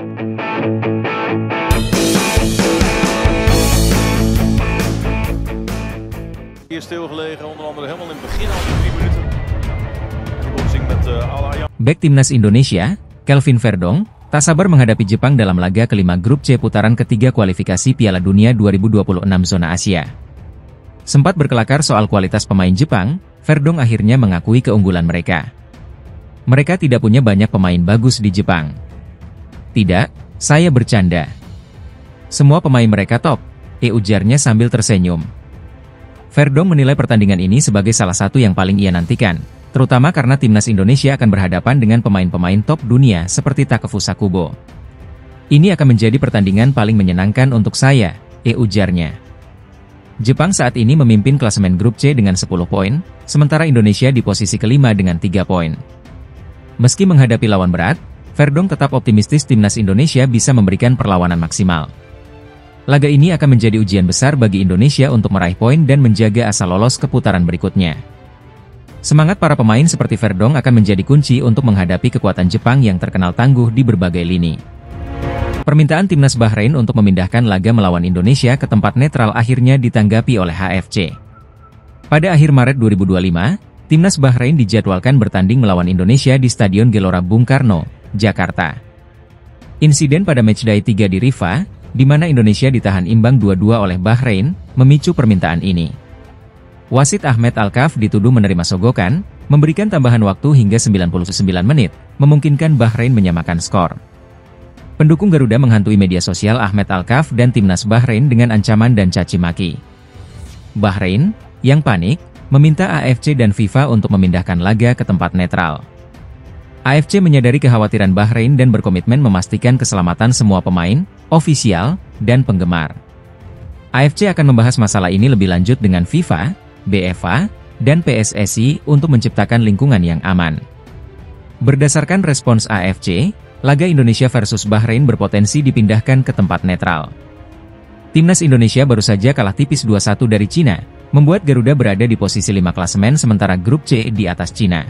Hier stilgelegen, onder andere helemaal in het begin al 3 minuten. En die botsing met Al-Ayam. Bek Timnas Indonesia, Kelvin Verdong, tak sabar menghadapi Jepang dalam laga kelima grup C putaran ketiga kualifikasi Piala Dunia 2026 zona Asia. Sempat berkelakar soal kualitas pemain Jepang, Verdong akhirnya mengakui keunggulan mereka. Mereka tidak punya banyak pemain bagus di Jepang. Tidak, saya bercanda. Semua pemain mereka top, ujarnya sambil tersenyum. Verdong menilai pertandingan ini sebagai salah satu yang paling ia nantikan, terutama karena Timnas Indonesia akan berhadapan dengan pemain-pemain top dunia seperti Takefusa Kubo. Ini akan menjadi pertandingan paling menyenangkan untuk saya, ujarnya. Jepang saat ini memimpin klasemen grup C dengan 10 poin, sementara Indonesia di posisi kelima dengan 3 poin. Meski menghadapi lawan berat, Verdong tetap optimistis Timnas Indonesia bisa memberikan perlawanan maksimal. Laga ini akan menjadi ujian besar bagi Indonesia untuk meraih poin dan menjaga asa lolos ke putaran berikutnya. Semangat para pemain seperti Verdong akan menjadi kunci untuk menghadapi kekuatan Jepang yang terkenal tangguh di berbagai lini. Permintaan Timnas Bahrain untuk memindahkan laga melawan Indonesia ke tempat netral akhirnya ditanggapi oleh HFC. Pada akhir Maret 2025, Timnas Bahrain dijadwalkan bertanding melawan Indonesia di Stadion Gelora Bung Karno, Jakarta. Insiden pada matchday 3 di Rifa, di mana Indonesia ditahan imbang 2-2 oleh Bahrain, memicu permintaan ini. Wasit Ahmed Alkaf dituduh menerima sogokan, memberikan tambahan waktu hingga 99 menit, memungkinkan Bahrain menyamakan skor. Pendukung Garuda menghantui media sosial Ahmed Alkaf dan Timnas Bahrain dengan ancaman dan caci maki. Bahrain, yang panik, meminta AFC dan FIFA untuk memindahkan laga ke tempat netral. AFC menyadari kekhawatiran Bahrain dan berkomitmen memastikan keselamatan semua pemain, ofisial, dan penggemar. AFC akan membahas masalah ini lebih lanjut dengan FIFA, BFA, dan PSSI untuk menciptakan lingkungan yang aman. Berdasarkan respons AFC, laga Indonesia versus Bahrain berpotensi dipindahkan ke tempat netral. Timnas Indonesia baru saja kalah tipis 2-1 dari Cina, membuat Garuda berada di posisi 5 klasemen sementara grup C di atas Cina.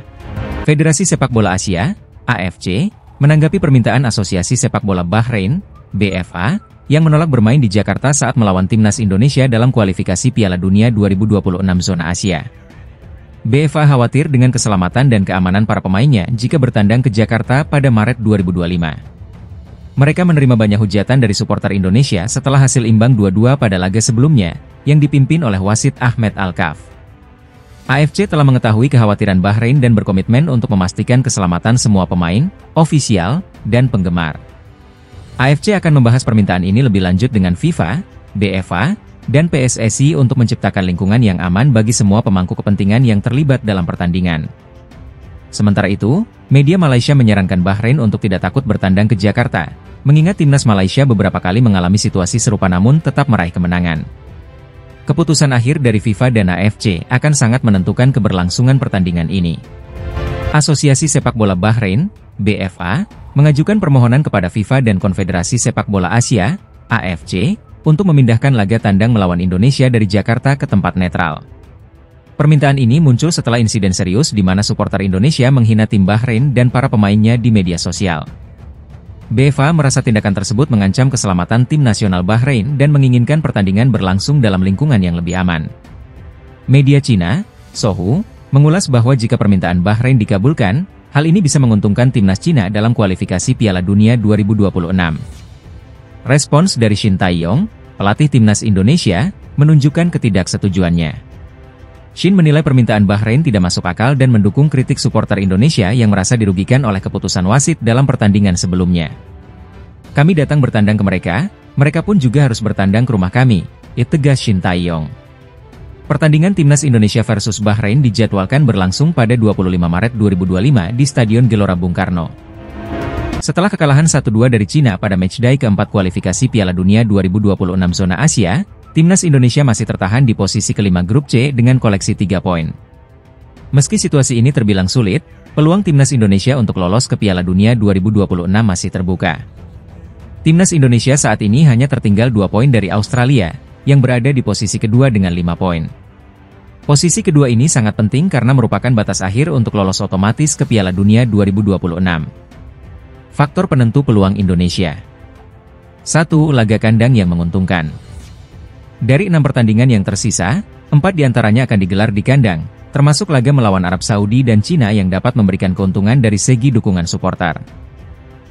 Federasi Sepak Bola Asia, AFC, menanggapi permintaan Asosiasi Sepak Bola Bahrain, BFA, yang menolak bermain di Jakarta saat melawan Timnas Indonesia dalam kualifikasi Piala Dunia 2026 zona Asia. BFA khawatir dengan keselamatan dan keamanan para pemainnya jika bertandang ke Jakarta pada Maret 2025. Mereka menerima banyak hujatan dari supporter Indonesia setelah hasil imbang 2-2 pada laga sebelumnya, yang dipimpin oleh wasit Ahmed Alkaf. AFC telah mengetahui kekhawatiran Bahrain dan berkomitmen untuk memastikan keselamatan semua pemain, ofisial, dan penggemar. AFC akan membahas permintaan ini lebih lanjut dengan FIFA, BFA, dan PSSI untuk menciptakan lingkungan yang aman bagi semua pemangku kepentingan yang terlibat dalam pertandingan. Sementara itu, media Malaysia menyarankan Bahrain untuk tidak takut bertandang ke Jakarta, mengingat Timnas Malaysia beberapa kali mengalami situasi serupa namun tetap meraih kemenangan. Keputusan akhir dari FIFA dan AFC akan sangat menentukan keberlangsungan pertandingan ini. Asosiasi Sepak Bola Bahrain, BFA, mengajukan permohonan kepada FIFA dan Konfederasi Sepak Bola Asia, AFC, untuk memindahkan laga tandang melawan Indonesia dari Jakarta ke tempat netral. Permintaan ini muncul setelah insiden serius di mana supporter Indonesia menghina tim Bahrain dan para pemainnya di media sosial. BFA merasa tindakan tersebut mengancam keselamatan tim nasional Bahrain dan menginginkan pertandingan berlangsung dalam lingkungan yang lebih aman. Media Cina, Sohu, mengulas bahwa jika permintaan Bahrain dikabulkan, hal ini bisa menguntungkan timnas Cina dalam kualifikasi Piala Dunia 2026. Respons dari Shin Tae-yong, pelatih timnas Indonesia, menunjukkan ketidaksetujuannya. Shin menilai permintaan Bahrain tidak masuk akal dan mendukung kritik supporter Indonesia yang merasa dirugikan oleh keputusan wasit dalam pertandingan sebelumnya. Kami datang bertandang ke mereka pun juga harus bertandang ke rumah kami, tegas Shin Tae-yong. Pertandingan Timnas Indonesia versus Bahrain dijadwalkan berlangsung pada 25 Maret 2025 di Stadion Gelora Bung Karno. Setelah kekalahan 1-2 dari Cina pada matchday keempat kualifikasi Piala Dunia 2026 zona Asia, Timnas Indonesia masih tertahan di posisi kelima grup C dengan koleksi 3 poin. Meski situasi ini terbilang sulit, peluang Timnas Indonesia untuk lolos ke Piala Dunia 2026 masih terbuka. Timnas Indonesia saat ini hanya tertinggal 2 poin dari Australia, yang berada di posisi kedua dengan 5 poin. Posisi kedua ini sangat penting karena merupakan batas akhir untuk lolos otomatis ke Piala Dunia 2026. Faktor penentu peluang Indonesia. 1. Laga kandang yang menguntungkan. Dari 6 pertandingan yang tersisa, 4 diantaranya akan digelar di kandang, termasuk laga melawan Arab Saudi dan Cina yang dapat memberikan keuntungan dari segi dukungan supporter.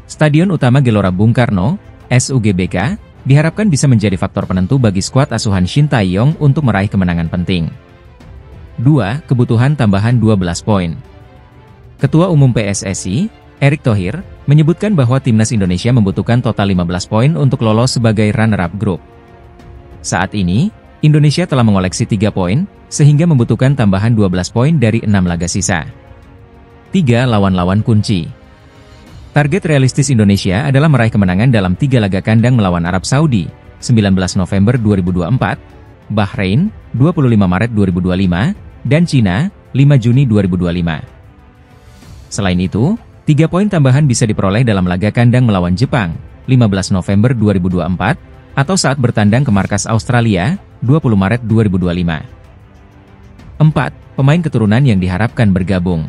Stadion utama Gelora Bung Karno, SUGBK, diharapkan bisa menjadi faktor penentu bagi skuad asuhan Shin Tae-yong untuk meraih kemenangan penting. 2. Kebutuhan tambahan 12 poin. Ketua Umum PSSI, Erick Thohir, menyebutkan bahwa timnas Indonesia membutuhkan total 15 poin untuk lolos sebagai runner-up grup. Saat ini, Indonesia telah mengoleksi 3 poin, sehingga membutuhkan tambahan 12 poin dari 6 laga sisa. 3. Lawan-lawan kunci. Target realistis Indonesia adalah meraih kemenangan dalam 3 laga kandang melawan Arab Saudi, 19 November 2024, Bahrain, 25 Maret 2025, dan Cina, 5 Juni 2025. Selain itu, 3 poin tambahan bisa diperoleh dalam laga kandang melawan Jepang, 15 November 2024, atau saat bertandang ke markas Australia, 20 Maret 2025. 4. Pemain keturunan yang diharapkan bergabung.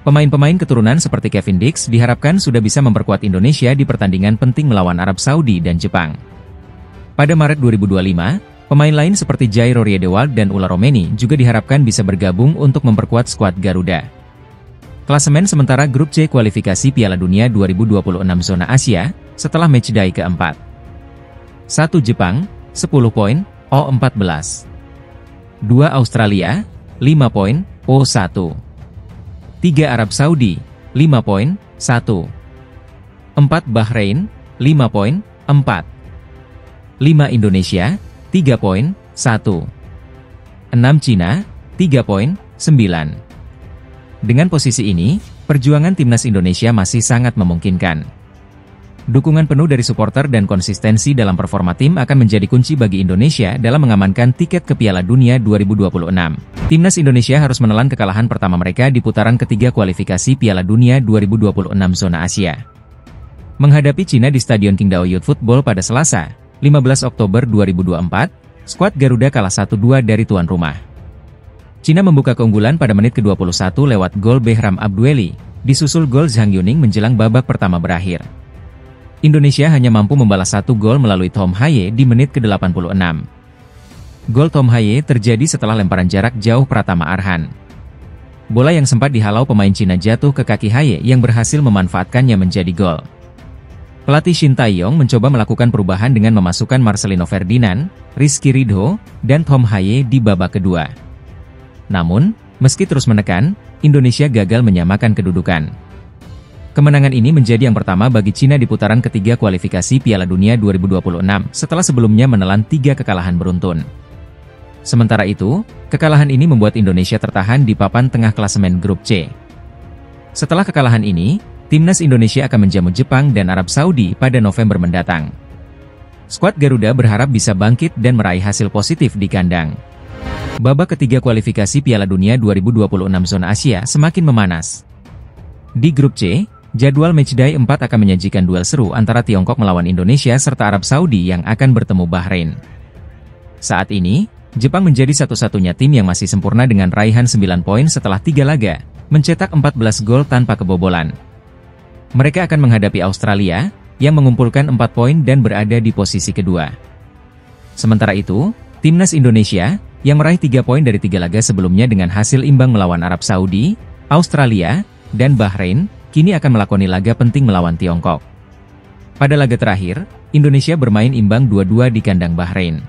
Pemain-pemain keturunan seperti Kevin Dix diharapkan sudah bisa memperkuat Indonesia di pertandingan penting melawan Arab Saudi dan Jepang. Pada Maret 2025, pemain lain seperti Jairo Riedewald dan Ula Romeni juga diharapkan bisa bergabung untuk memperkuat skuad Garuda. Klasemen sementara Grup C kualifikasi Piala Dunia 2026 zona Asia, setelah matchday keempat. 1. Jepang, 10 poin, O14. 2. Australia, 5 poin, O1. 3. Arab Saudi, 5 poin, 1. 4. Bahrain, 5 poin, 4. 5. Indonesia, 3 poin, 1. 6. Cina, 3 poin, 9. Dengan posisi ini, perjuangan timnas Indonesia masih sangat memungkinkan. Dukungan penuh dari supporter dan konsistensi dalam performa tim akan menjadi kunci bagi Indonesia dalam mengamankan tiket ke Piala Dunia 2026. Timnas Indonesia harus menelan kekalahan pertama mereka di putaran ketiga kualifikasi Piala Dunia 2026 zona Asia. Menghadapi Cina di Stadion Qingdao Youth Football pada Selasa, 15 Oktober 2024, skuad Garuda kalah 1-2 dari tuan rumah. Cina membuka keunggulan pada menit ke-21 lewat gol Behram Abdueli, disusul gol Zhang Yuning menjelang babak pertama berakhir. Indonesia hanya mampu membalas 1 gol melalui Tom Haye di menit ke-86. Gol Tom Haye terjadi setelah lemparan jarak jauh Pratama Arhan. Bola yang sempat dihalau pemain Cina jatuh ke kaki Haye yang berhasil memanfaatkannya menjadi gol. Pelatih Shin Tae-yong mencoba melakukan perubahan dengan memasukkan Marcelino Ferdinand, Rizky Ridho, dan Tom Haye di babak kedua. Namun, meski terus menekan, Indonesia gagal menyamakan kedudukan. Kemenangan ini menjadi yang pertama bagi Cina di putaran ketiga kualifikasi Piala Dunia 2026 setelah sebelumnya menelan 3 kekalahan beruntun. Sementara itu, kekalahan ini membuat Indonesia tertahan di papan tengah klasemen Grup C. Setelah kekalahan ini, timnas Indonesia akan menjamu Jepang dan Arab Saudi pada November mendatang. Skuad Garuda berharap bisa bangkit dan meraih hasil positif di kandang. Babak ketiga kualifikasi Piala Dunia 2026 zona Asia semakin memanas. Di Grup C, jadwal matchday 4 akan menyajikan duel seru antara Tiongkok melawan Indonesia serta Arab Saudi yang akan bertemu Bahrain. Saat ini, Jepang menjadi satu-satunya tim yang masih sempurna dengan raihan 9 poin setelah 3 laga, mencetak 14 gol tanpa kebobolan. Mereka akan menghadapi Australia, yang mengumpulkan 4 poin dan berada di posisi kedua. Sementara itu, timnas Indonesia, yang meraih 3 poin dari 3 laga sebelumnya dengan hasil imbang melawan Arab Saudi, Australia, dan Bahrain, kini akan melakoni laga penting melawan Tiongkok. Pada laga terakhir, Indonesia bermain imbang 2-2 di kandang Bahrain.